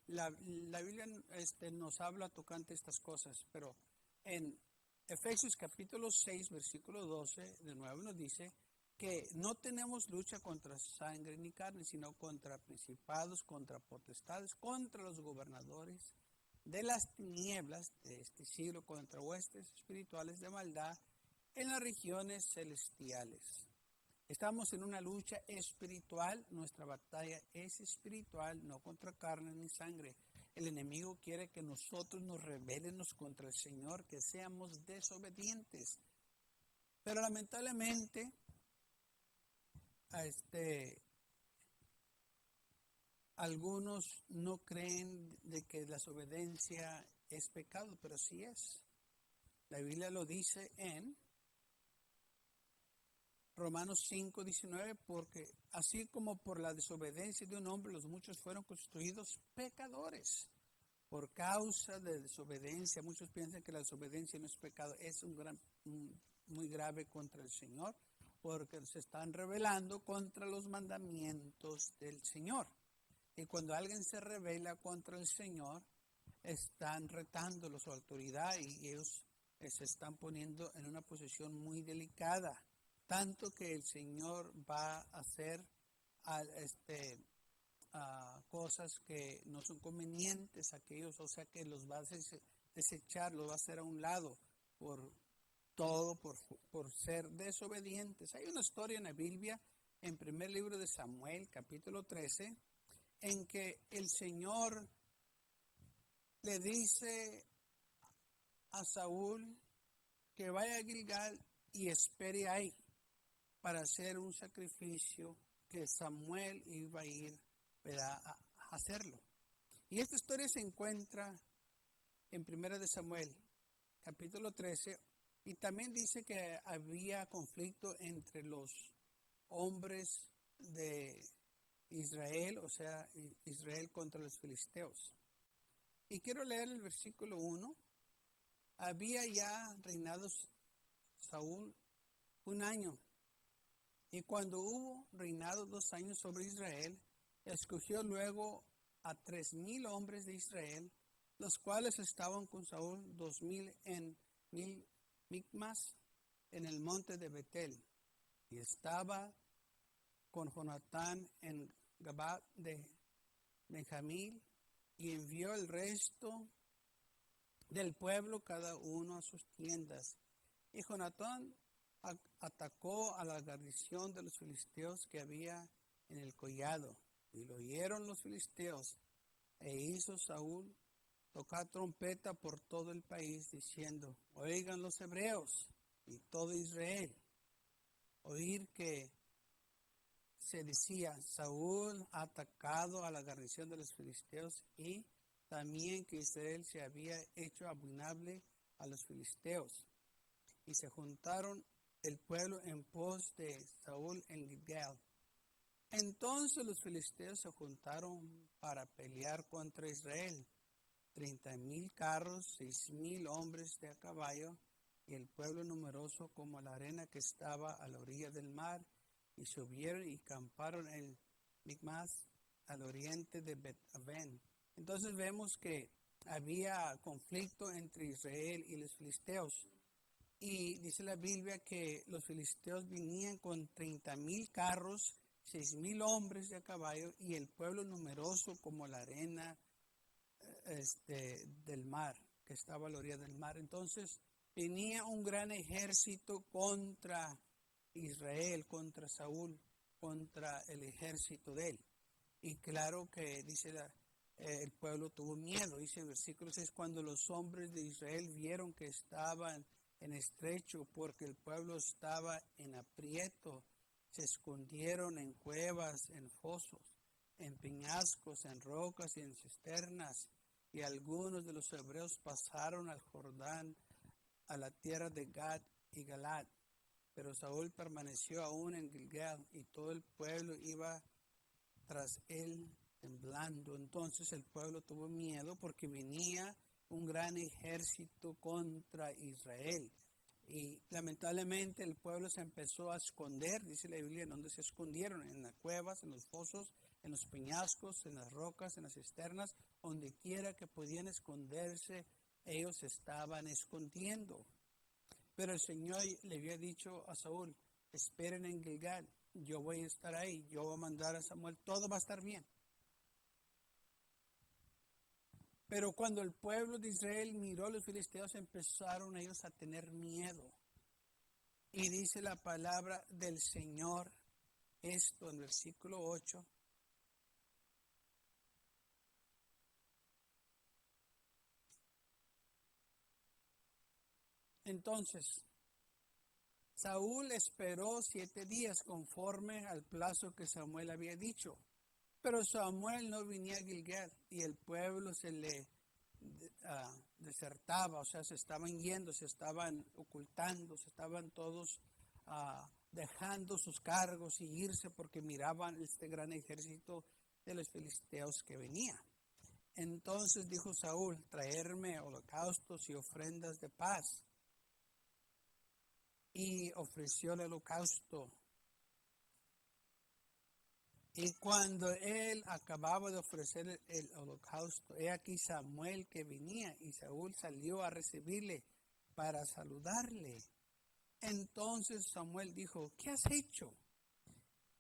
la Biblia nos habla tocante estas cosas, pero en Efesios capítulo 6, versículo 12, de nuevo nos dice que no tenemos lucha contra sangre ni carne, sino contra principados, contra potestades, contra los gobernadores de las tinieblas de este siglo, contra huestes espirituales de maldad en las regiones celestiales. Estamos en una lucha espiritual, nuestra batalla es espiritual, no contra carne ni sangre. El enemigo quiere que nosotros nos rebelemos contra el Señor, que seamos desobedientes. Pero lamentablemente, algunos no creen de que la desobediencia es pecado, pero sí es. La Biblia lo dice en Romanos 5:19, porque así como por la desobediencia de un hombre los muchos fueron constituidos pecadores. Por causa de desobediencia, muchos piensan que la desobediencia no es pecado, es muy grave contra el Señor, porque se están rebelando contra los mandamientos del Señor. Y cuando alguien se rebela contra el Señor, están retando su autoridad y ellos se están poniendo en una posición muy delicada. Tanto que el Señor va a hacer cosas que no son convenientes a aquellos, o sea que los va a desechar, los va a hacer a un lado por ser desobedientes. Hay una historia en la Biblia, en primer libro de Samuel, capítulo 13, en que el Señor le dice a Saúl que vaya a Gilgal y espere ahí para hacer un sacrificio que Samuel iba a ir a hacerlo. Y esta historia se encuentra en 1 de Samuel, capítulo 13, y también dice que había conflicto entre los hombres de Israel, o sea, Israel contra los filisteos. Y quiero leer el versículo 1. Había ya reinado Saúl 1 año. Y cuando hubo reinado 2 años sobre Israel, escogió luego a 3,000 hombres de Israel, los cuales estaban con Saúl 2,000 en Micmas, en el monte de Betel, y estaba con Jonatán en Gabá de Benjamín, y envió el resto del pueblo cada uno a sus tiendas. Y Jonatán atacó a la guarnición de los filisteos que había en el collado, y lo oyeron los filisteos, e hizo Saúl tocar trompeta por todo el país, diciendo: oigan los hebreos y todo Israel, oír que se decía: Saúl ha atacado a la guarnición de los filisteos, y también que Israel se había hecho abominable a los filisteos. Y se juntaron el pueblo en pos de Saúl en Gilgal. Entonces los filisteos se juntaron para pelear contra Israel, 30,000 carros, 6,000 hombres de a caballo, y el pueblo numeroso como la arena que estaba a la orilla del mar, y subieron y acamparon en Micmas, al oriente de Bet-Aven. Entonces vemos que había conflicto entre Israel y los filisteos. Y dice la Biblia que los filisteos venían con 30,000 carros, 6,000 hombres de a caballo, y el pueblo numeroso como la arena del mar, que estaba a la orilla del mar. Entonces venía un gran ejército contra Israel, contra Saúl, contra el ejército de él. Y claro que dice el pueblo tuvo miedo. Dice el versículo 6, cuando los hombres de Israel vieron que estaban en estrecho, porque el pueblo estaba en aprieto, se escondieron en cuevas, en fosos, en peñascos, en rocas y en cisternas. Y algunos de los hebreos pasaron al Jordán, a la tierra de Gad y Galad. Pero Saúl permaneció aún en Gilgal, y todo el pueblo iba tras él temblando. Entonces el pueblo tuvo miedo porque venía un gran ejército contra Israel. Y lamentablemente el pueblo se empezó a esconder, dice la Biblia, en donde se escondieron, en las cuevas, en los fosos, en los peñascos, en las rocas, en las cisternas, donde quiera que podían esconderse, ellos estaban escondiendo. Pero el Señor le había dicho a Saúl, esperen en Gilgal, yo voy a estar ahí, yo voy a mandar a Samuel, todo va a estar bien. Pero cuando el pueblo de Israel miró a los filisteos, empezaron ellos a tener miedo. Y dice la palabra del Señor, esto en el versículo 8. Entonces, Saúl esperó 7 días conforme al plazo que Samuel había dicho. Pero Samuel no venía a Gilgal y el pueblo se le desertaba, o sea, se estaban yendo, se estaban ocultando, se estaban todos dejando sus cargos y irse porque miraban este gran ejército de los filisteos que venía. Entonces dijo Saúl, traerme holocaustos y ofrendas de paz. Y ofreció el holocausto. Y cuando él acababa de ofrecer el holocausto, he aquí Samuel que venía, y Saúl salió a recibirle para saludarle. Entonces Samuel dijo, ¿qué has hecho?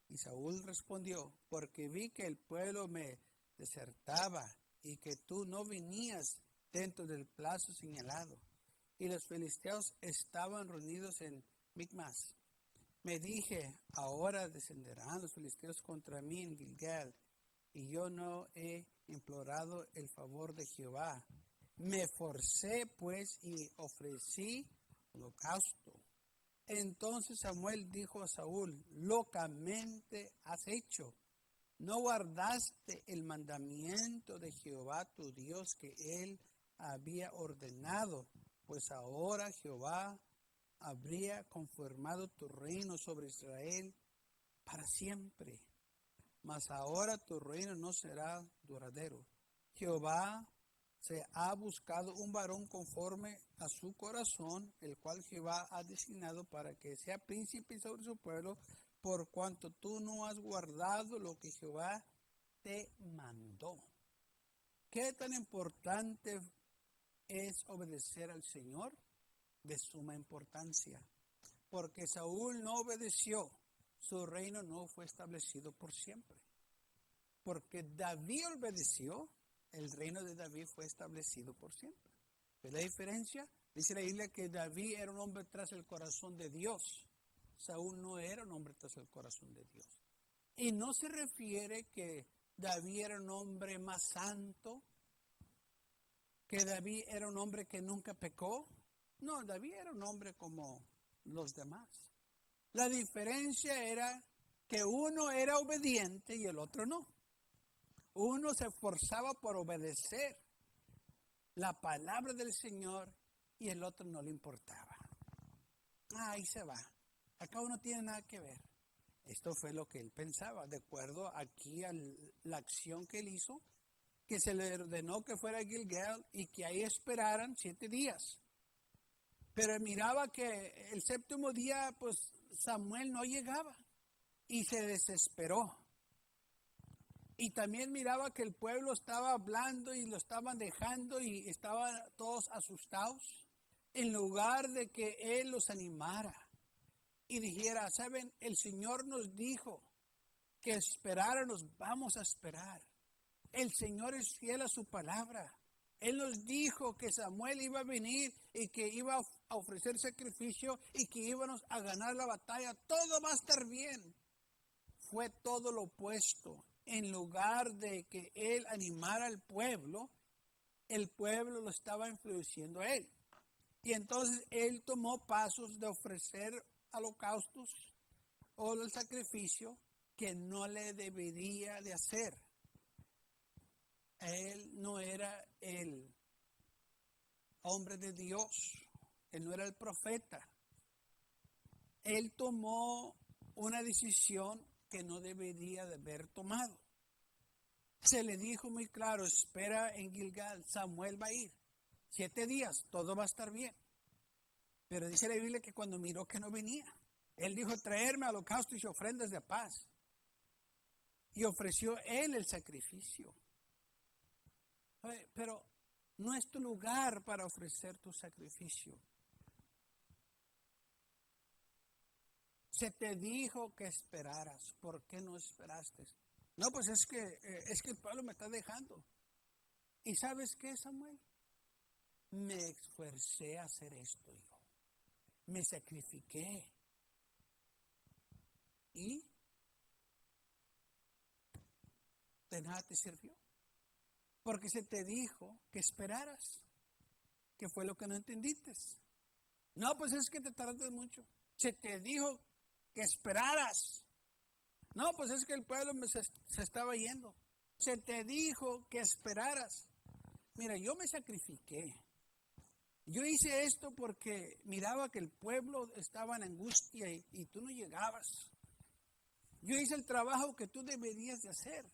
Y Saúl respondió, porque vi que el pueblo me desertaba y que tú no venías dentro del plazo señalado. Y los filisteos estaban reunidos en Micmas. Me dije, ahora descenderán los filisteos contra mí en Gilgal, y yo no he implorado el favor de Jehová. Me forcé pues y ofrecí holocausto. Entonces Samuel dijo a Saúl, locamente has hecho. No guardaste el mandamiento de Jehová tu Dios que él había ordenado, pues ahora Jehová habría confirmado tu reino sobre Israel para siempre. Mas ahora tu reino no será duradero. Jehová se ha buscado un varón conforme a su corazón, el cual Jehová ha designado para que sea príncipe sobre su pueblo, por cuanto tú no has guardado lo que Jehová te mandó. ¿Qué tan importante es obedecer al Señor? De suma importancia, porque Saúl no obedeció, su reino no fue establecido por siempre. Porque David obedeció, el reino de David fue establecido por siempre. ¿Ves la diferencia? Dice la Biblia que David era un hombre tras el corazón de Dios. Saúl no era un hombre tras el corazón de Dios. Y no se refiere que David era un hombre más santo, que David era un hombre que nunca pecó. No, David era un hombre como los demás. La diferencia era que uno era obediente y el otro no. Uno se esforzaba por obedecer la palabra del Señor y el otro no le importaba. Ahí se va. Acá no tiene nada que ver. Esto fue lo que él pensaba, de acuerdo aquí a la acción que él hizo, que se le ordenó que fuera a Gilgal y que ahí esperaran 7 días. Pero miraba que el 7º día, pues Samuel no llegaba y se desesperó. Y también miraba que el pueblo estaba hablando y lo estaban dejando y estaban todos asustados, en lugar de que él los animara y dijera, ¿saben? El Señor nos dijo que esperáramos, vamos a esperar. El Señor es fiel a su palabra. Él nos dijo que Samuel iba a venir y que iba a ofrecer sacrificio y que íbamos a ganar la batalla. Todo va a estar bien. Fue todo lo opuesto. En lugar de que él animara al pueblo, el pueblo lo estaba influenciando a él. Y entonces él tomó pasos de ofrecer holocaustos o el sacrificio que no le debería de hacer. Él no era el hombre de Dios, él no era el profeta. Él tomó una decisión que no debería de haber tomado. Se le dijo muy claro, espera en Gilgal, Samuel va a ir. 7 días, todo va a estar bien. Pero dice la Biblia que cuando miró que no venía, él dijo, traerme holocaustos y ofrendas de paz. y ofreció él el sacrificio. Pero no es tu lugar para ofrecer tu sacrificio. Se te dijo que esperaras. ¿Por qué no esperaste? No, pues es que el pueblo me está dejando. ¿Y sabes qué, Samuel? Me esforcé a hacer esto yo. Me sacrifiqué. ¿Y de nada te sirvió? Porque se te dijo que esperaras. ¿Qué fue lo que no entendiste? No, pues es que te tardaste mucho. Se te dijo que esperaras. No, pues es que el pueblo se estaba yendo. Se te dijo que esperaras. Mira, yo me sacrifiqué. Yo hice esto porque miraba que el pueblo estaba en angustia y tú no llegabas. Yo hice el trabajo que tú deberías de hacer.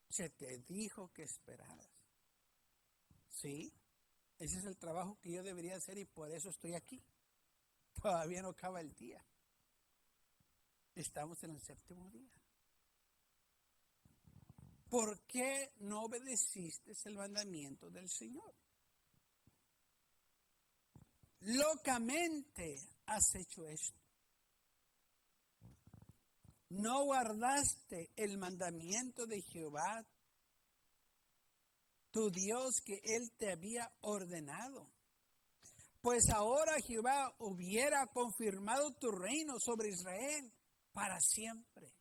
Se te dijo que esperaras. Sí, ese es el trabajo que yo debería hacer y por eso estoy aquí. Todavía no acaba el día. Estamos en el séptimo día. ¿Por qué no obedeciste el mandamiento del Señor? Locamente has hecho esto. No guardaste el mandamiento de Jehová, tu Dios, que Él te había ordenado. Pues ahora Jehová hubiera confirmado tu reino sobre Israel para siempre.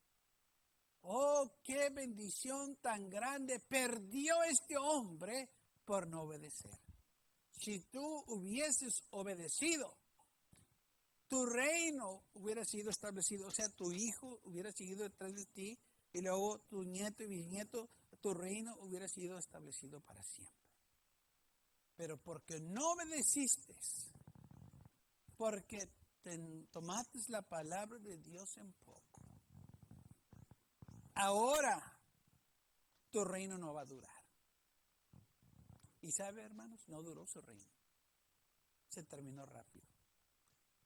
Oh, qué bendición tan grande perdió este hombre por no obedecer. Si tú hubieses obedecido, tu reino hubiera sido establecido. O sea, tu hijo hubiera seguido detrás de ti y luego tu nieto y bisnieto, tu reino hubiera sido establecido para siempre. Pero porque no obedeciste, porque tomaste la palabra de Dios en poco, ahora tu reino no va a durar. Y sabe, hermanos, no duró su reino. Se terminó rápido.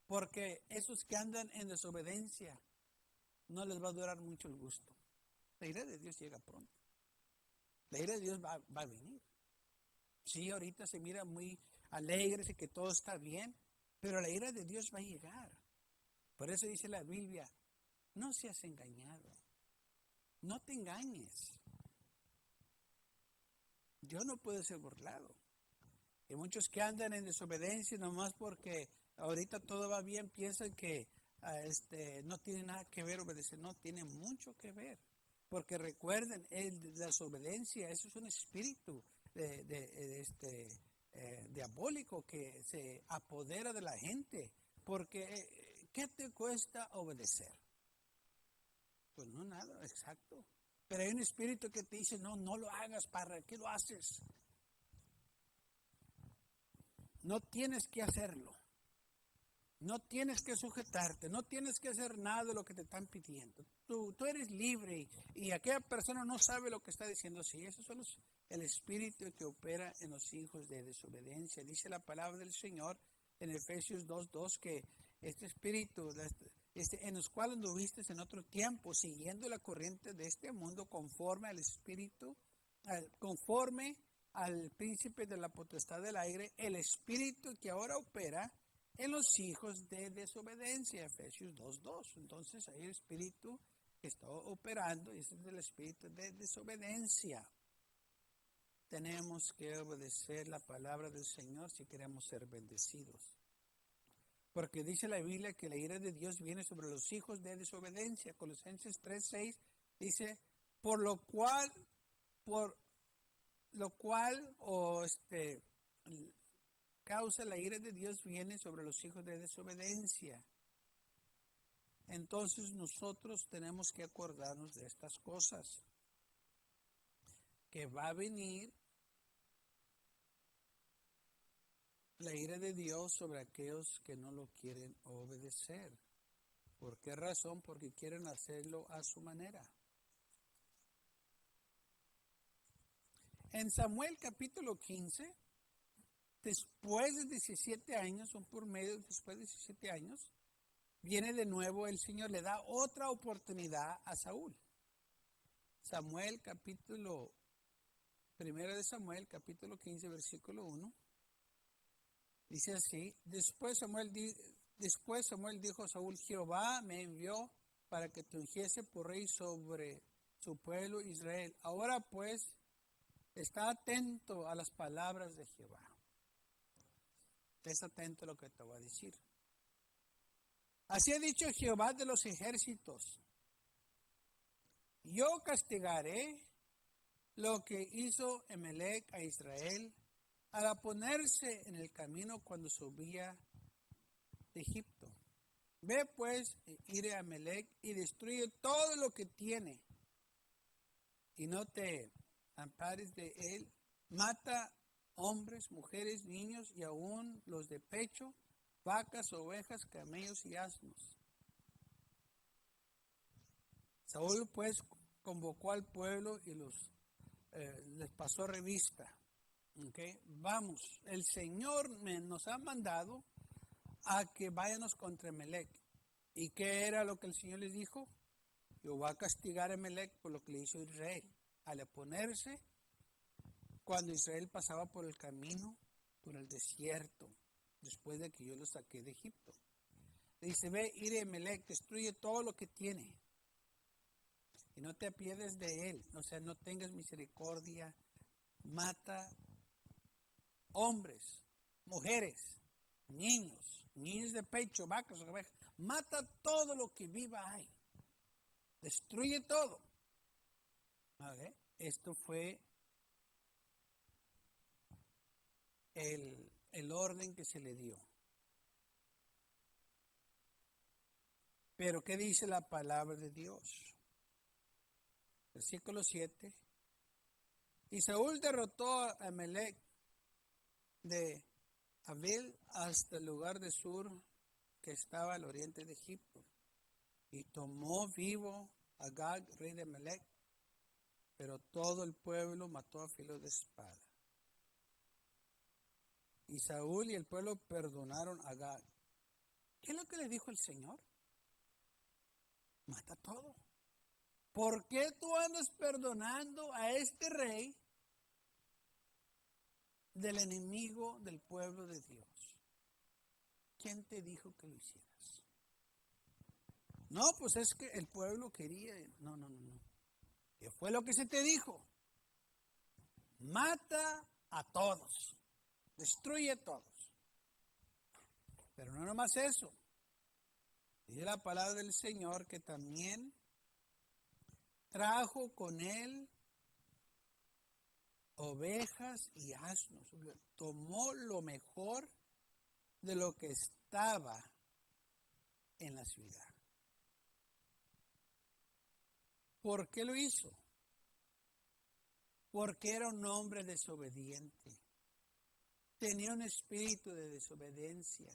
Porque esos que andan en desobediencia no les va a durar mucho el gusto. La ira de Dios llega pronto. La ira de Dios va a venir. Sí, ahorita se mira muy alegre y que todo está bien, pero la ira de Dios va a llegar. Por eso dice la Biblia, no seas engañado. No te engañes. Dios no puede ser burlado. Hay muchos que andan en desobediencia nomás porque ahorita todo va bien, piensan que no tiene nada que ver obedecer. No, tiene mucho que ver. Porque recuerden, la desobediencia, eso es un espíritu diabólico que se apodera de la gente. Porque, ¿qué te cuesta obedecer? Pues no, nada, exacto. Pero hay un espíritu que te dice, no lo hagas, ¿para qué lo haces? No tienes que hacerlo. No tienes que sujetarte, no tienes que hacer nada de lo que te están pidiendo. Tú eres libre y aquella persona no sabe lo que está diciendo. Sí, eso es el espíritu que opera en los hijos de desobediencia. Dice la palabra del Señor en Efesios 2:2 que este espíritu en los cuales anduviste en otro tiempo, siguiendo la corriente de este mundo conforme al espíritu, conforme al príncipe de la potestad del aire, el espíritu que ahora opera en los hijos de desobediencia, Efesios 2:2. Entonces hay el espíritu que está operando y ese es el espíritu de desobediencia. Tenemos que obedecer la palabra del Señor si queremos ser bendecidos. Porque dice la Biblia que la ira de Dios viene sobre los hijos de desobediencia. Colosenses 3:6 dice, por lo cual causa la ira de Dios viene sobre los hijos de desobediencia. Entonces nosotros tenemos que acordarnos de estas cosas. Que va a venir la ira de Dios sobre aquellos que no lo quieren obedecer. ¿Por qué razón? Porque quieren hacerlo a su manera. En Samuel capítulo 15, después de 17 años, un por medio después de 17 años, viene de nuevo el Señor, le da otra oportunidad a Saúl. Primera de Samuel, capítulo 15, versículo 1. Dice así: Después Samuel dijo a Saúl: Jehová me envió para que te ungiese por rey sobre su pueblo Israel. Ahora pues, está atento a las palabras de Jehová. Estés atento a lo que te voy a decir. Así ha dicho Jehová de los ejércitos: yo castigaré lo que hizo Emelec a Israel al ponerse en el camino cuando subía de Egipto. Ve pues, iré a Emelec y destruye todo lo que tiene, y no te ampares de él. Mata hombres, mujeres, niños y aún los de pecho, vacas, ovejas, camellos y asnos. Saúl pues convocó al pueblo y les pasó revista. Okay. Vamos, el Señor nos ha mandado a que vayamos contra Emelec. ¿Y qué era lo que el Señor les dijo? Yo voy a castigar a Emelec por lo que le hizo Israel al oponerse cuando Israel pasaba por el camino, por el desierto, después de que yo lo saqué de Egipto. Le dice: ve, iré a Emelec, destruye todo lo que tiene y no te apiades de él, o sea, no tengas misericordia. Mata hombres, mujeres, niños de pecho, vacas, ovejas. Mata todo lo que viva ahí. Destruye todo. ¿Okay? Esto fue el orden que se le dio. Pero ¿qué dice la palabra de Dios? Versículo 7. Y Saúl derrotó a Emelec de Abel hasta el lugar de Sur, que estaba al oriente de Egipto, y tomó vivo a Agag, rey de Emelec, pero todo el pueblo mató a filo de espada. Y Saúl y el pueblo perdonaron a Agag. ¿Qué es lo que le dijo el Señor? Mata todo. ¿Por qué tú andas perdonando a este rey del enemigo del pueblo de Dios? ¿Quién te dijo que lo hicieras? No, pues es que el pueblo quería. No. ¿Qué fue lo que se te dijo? Mata a todos. Destruye a todos. Pero no nomás eso. Dice la palabra del Señor que también trajo con él ovejas y asnos. Tomó lo mejor de lo que estaba en la ciudad. ¿Por qué lo hizo? Porque era un hombre desobediente. Tenía un espíritu de desobediencia.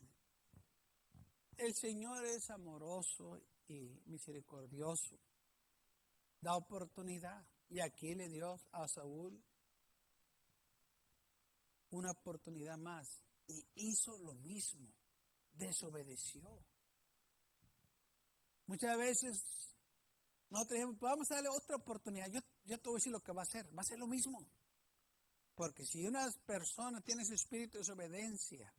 El Señor es amoroso y misericordioso. Da oportunidad. Y aquí le dio a Saúl una oportunidad más. Y hizo lo mismo. Desobedeció. Muchas veces nosotros decimos: vamos a darle otra oportunidad. Yo te voy a decir lo que va a hacer. Va a ser lo mismo. Porque si una persona tiene ese espíritu de desobediencia,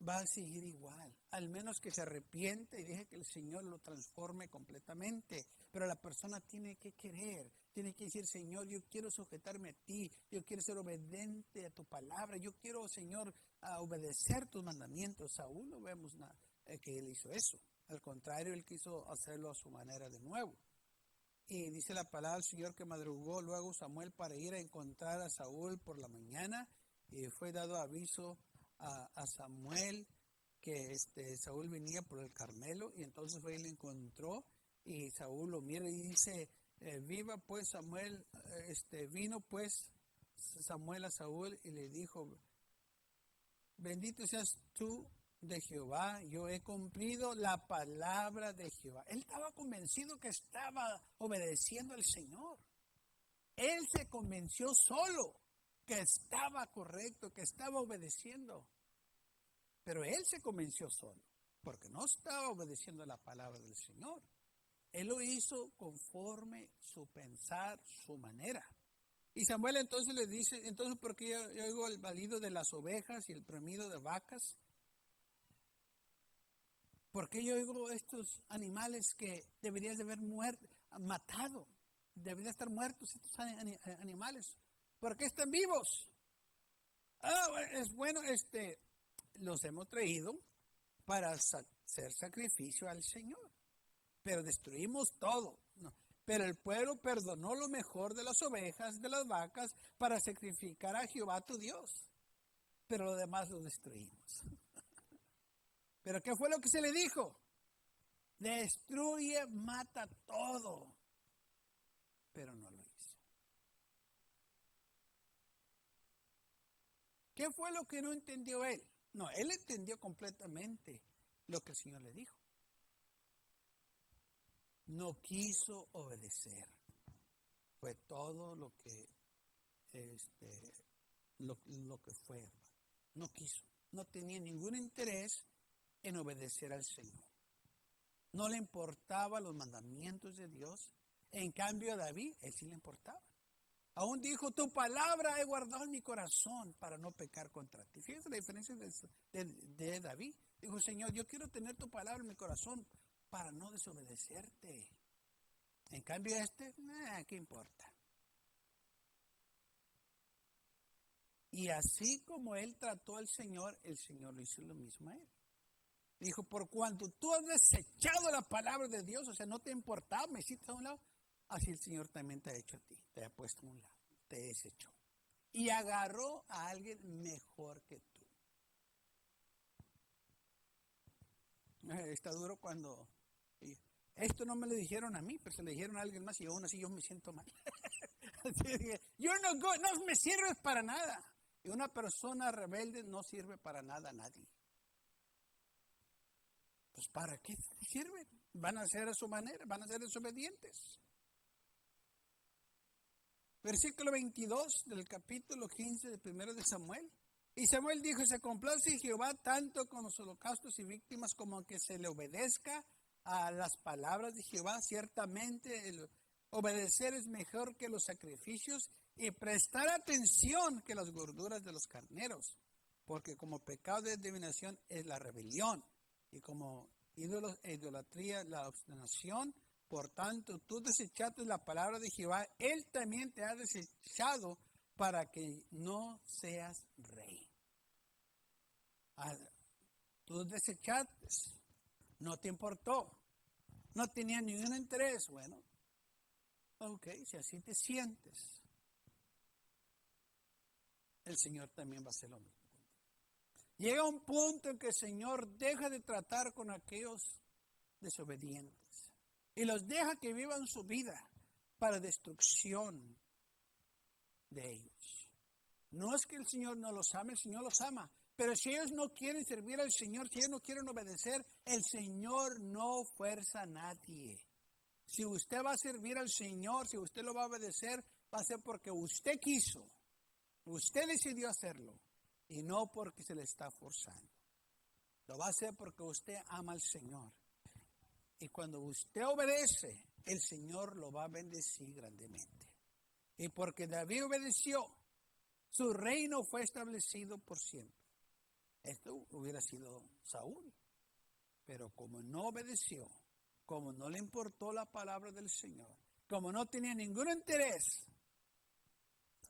va a seguir igual, al menos que se arrepiente y deje que el Señor lo transforme completamente. Pero la persona tiene que querer, tiene que decir: Señor, yo quiero sujetarme a ti, yo quiero ser obediente a tu palabra, yo quiero, Señor, obedecer tus mandamientos. Saúl no vemos nada que él hizo eso, al contrario, él quiso hacerlo a su manera de nuevo. Y dice la palabra del Señor que madrugó luego Samuel para ir a encontrar a Saúl por la mañana, y fue dado aviso a Samuel que Saúl venía por el Carmelo, y entonces fue y lo encontró, y Saúl lo mira y dice: viva pues Samuel. Vino pues Samuel a Saúl y le dijo: bendito seas tú de Jehová, yo he cumplido la palabra de Jehová. Él estaba convencido que estaba obedeciendo al Señor. Él se convenció solo que estaba correcto, que estaba obedeciendo. Pero él se convenció solo, porque no estaba obedeciendo la palabra del Señor. Él lo hizo conforme su pensar, su manera. Y Samuel entonces le dice, entonces, ¿por qué yo oigo el balido de las ovejas y el bramido de vacas? ¿Por qué yo oigo estos animales que deberías de haber matado? Deberían estar muertos estos animales. ¿Por qué están vivos? Es bueno, los hemos traído para hacer sacrificio al Señor. Pero destruimos todo. No. Pero el pueblo perdonó lo mejor de las ovejas, de las vacas, para sacrificar a Jehová tu Dios. Pero lo demás lo destruimos. ¿Pero qué fue lo que se le dijo? Destruye, mata todo. Pero no lo hizo. ¿Qué fue lo que no entendió él? No, él entendió completamente lo que el Señor le dijo. No quiso obedecer. Fue todo lo que lo que fue. No quiso. No tenía ningún interés en obedecer al Señor. No le importaba los mandamientos de Dios. En cambio a David, él sí le importaba. Aún dijo, tu palabra he guardado en mi corazón para no pecar contra ti. Fíjense la diferencia de David. Dijo, Señor, yo quiero tener tu palabra en mi corazón para no desobedecerte. En cambio ¿qué importa? Y así como él trató al Señor, el Señor lo hizo lo mismo a él. Dijo, por cuanto tú has desechado la palabra de Dios, o sea, no te importaba, me hiciste a un lado, así el Señor también te ha hecho a ti, te ha puesto a un lado, te desechó. Y agarró a alguien mejor que tú. Está duro cuando... Esto no me lo dijeron a mí, pero se lo dijeron a alguien más y aún así yo me siento mal. Yo no me sirves para nada. Y una persona rebelde no sirve para nada a nadie. Pues ¿para qué sirven? Van a ser a su manera, van a ser desobedientes. Versículo 22 del capítulo 15 del primero de Samuel. Y Samuel dijo, se complace Jehová tanto con los holocaustos y víctimas como que se le obedezca a las palabras de Jehová. Ciertamente el obedecer es mejor que los sacrificios y prestar atención que las gorduras de los carneros, porque como pecado de adivinación es la rebelión y como idolatría la obstinación. Por tanto, tú desechaste la palabra de Jehová, él también te ha desechado para que no seas rey. Tú desechaste, no te importó, no tenía ningún interés. Bueno, ok, si así te sientes, el Señor también va a hacer lo mismo. Llega un punto en que el Señor deja de tratar con aquellos desobedientes y los deja que vivan su vida para destrucción de ellos. No es que el Señor no los ame, el Señor los ama, pero si ellos no quieren servir al Señor, si ellos no quieren obedecer, el Señor no fuerza a nadie. Si usted va a servir al Señor, si usted lo va a obedecer, va a ser porque usted quiso, usted decidió hacerlo y no porque se le está forzando. Lo va a hacer porque usted ama al Señor. Y cuando usted obedece, el Señor lo va a bendecir grandemente. Y porque David obedeció, su reino fue establecido por siempre. Esto hubiera sido Saúl. Pero como no obedeció, como no le importó la palabra del Señor, como no tenía ningún interés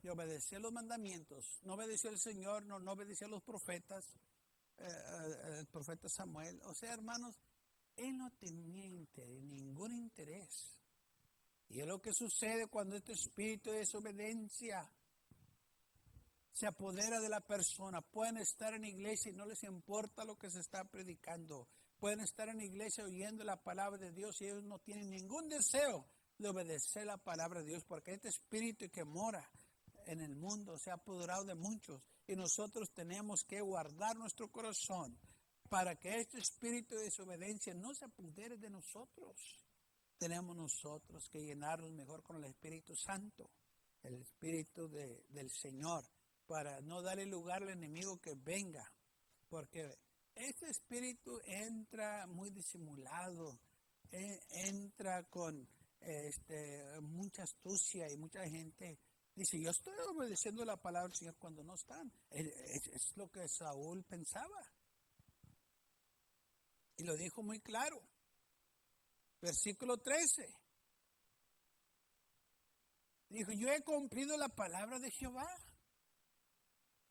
de obedecer los mandamientos, no obedeció al Señor, no obedeció a los profetas, el profeta Samuel. O sea, hermanos, él no tenía ningún interés. Y es lo que sucede cuando este espíritu de desobediencia se apodera de la persona. Pueden estar en iglesia y no les importa lo que se está predicando. Pueden estar en iglesia oyendo la palabra de Dios y ellos no tienen ningún deseo de obedecer la palabra de Dios, porque este espíritu que mora en el mundo se ha apoderado de muchos y nosotros tenemos que guardar nuestro corazón para que este espíritu de desobediencia no se apodere de nosotros. Tenemos nosotros que llenarnos mejor con el Espíritu Santo, el Espíritu del Señor, para no darle lugar al enemigo que venga, porque este espíritu entra muy disimulado entra con mucha astucia y mucha gente dice, yo estoy obedeciendo la palabra del Señor cuando no están. Es lo que Saúl pensaba. Y lo dijo muy claro. Versículo 13. Dijo, yo he cumplido la palabra de Jehová.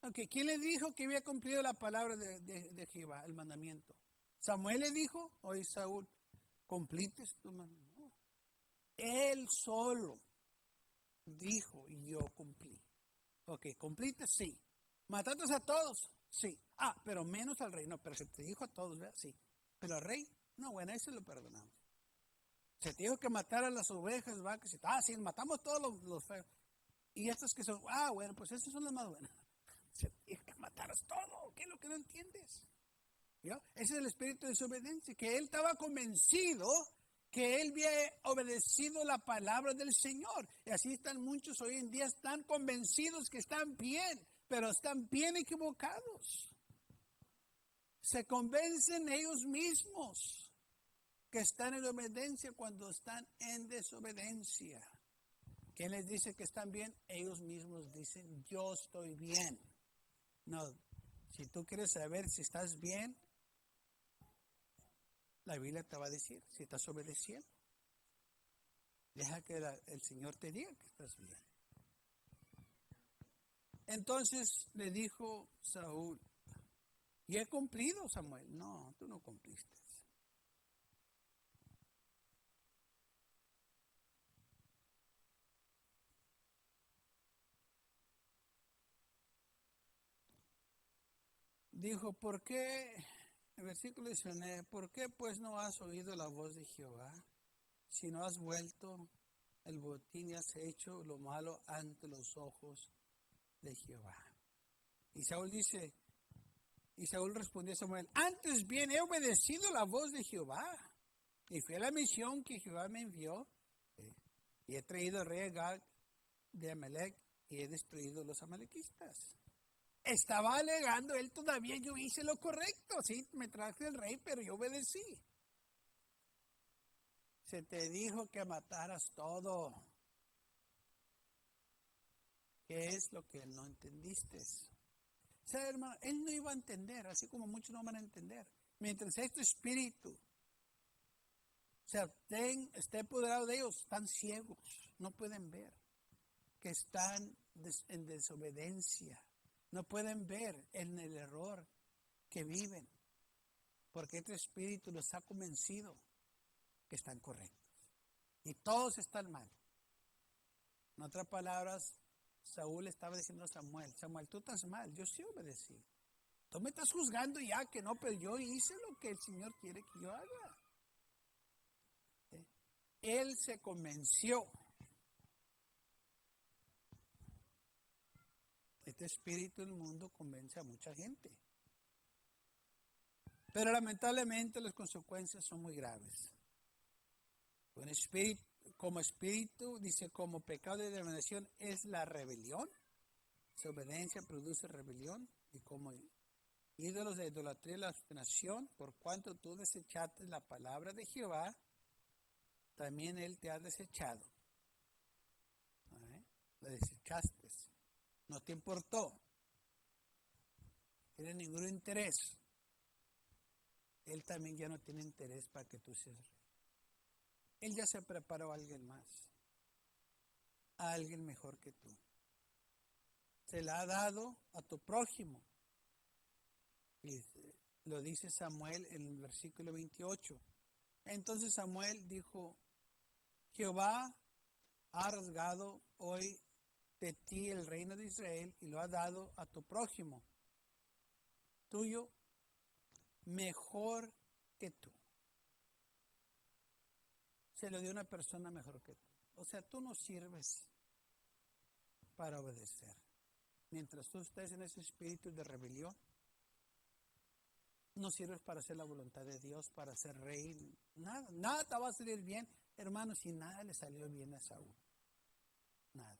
Aunque ¿quién le dijo que había cumplido la palabra de Jehová, el mandamiento? ¿Samuel le dijo? Oye, Saúl, ¿cumpliste tu mandamiento? No. Él solo dijo, yo cumplí. Ok, ¿cumpliste? Sí. ¿Mataste a todos? Sí. Ah, pero menos al rey. No, pero se te dijo a todos, ¿verdad? Sí. Pero al rey, no, bueno, eso lo perdonamos. Se te dijo que matara las ovejas, vacas, y sí, matamos todos los feos. Y estas que son, bueno, pues esas son las más buenas. Se te dijo que mataras todo. ¿Qué es lo que no entiendes? ¿Ya? Ese es el espíritu de desobediencia, que él estaba convencido que él había obedecido la palabra del Señor. Y así están muchos hoy en día, están convencidos que están bien, pero están bien equivocados. Se convencen ellos mismos que están en obediencia cuando están en desobediencia. ¿Quién les dice que están bien? Ellos mismos dicen, yo estoy bien. No, si tú quieres saber si estás bien, la Biblia te va a decir si estás obedeciendo. Deja que el Señor te diga que estás bien. Entonces le dijo Saúl, ¿y he cumplido, Samuel? No, tú no cumpliste. Dijo, ¿por qué? El versículo 19, ¿por qué pues no has oído la voz de Jehová? Si no has vuelto el botín y has hecho lo malo ante los ojos de Jehová. Y Saúl respondió a Samuel, antes bien he obedecido la voz de Jehová y fui a la misión que Jehová me envió y he traído al rey Agag de Amalek y he destruido los amalequistas. Estaba alegando él todavía, yo hice lo correcto, sí, me traje el rey, pero yo obedecí. Se te dijo que mataras todo. ¿Qué es lo que no entendiste? O sea, hermano, él no iba a entender, así como muchos no van a entender. Mientras este espíritu esté apoderado de ellos, están ciegos, no pueden ver que están en desobediencia. No pueden ver en el error que viven, porque este espíritu los ha convencido que están correctos. Y todos están mal. En otras palabras, Saúl estaba diciendo a Samuel, tú estás mal, yo sí obedecí. Tú me estás juzgando ya que no, pero yo hice lo que el Señor quiere que yo haga. Él se convenció. Este espíritu del mundo convence a mucha gente. Pero lamentablemente las consecuencias son muy graves. Como espíritu, dice, como pecado de denominación es la rebelión. Desobediencia produce rebelión. Y como ídolos de idolatría y la obstinación, por cuanto tú desechaste la palabra de Jehová, también él te ha desechado. La desechaste. No te importó. No tiene ningún interés. Él también ya no tiene interés para que tú seas rey. Él ya se preparó a alguien más. A alguien mejor que tú. Se la ha dado a tu prójimo. Y lo dice Samuel en el versículo 28. Entonces Samuel dijo, Jehová ha rasgado hoy de ti el reino de Israel y lo ha dado a tu prójimo, tuyo, mejor que tú. Se lo dio a una persona mejor que tú. O sea, tú no sirves para obedecer. Mientras tú estés en ese espíritu de rebelión, no sirves para hacer la voluntad de Dios, para ser rey. Nada te va a salir bien, hermano, si nada le salió bien a Saúl. Nada.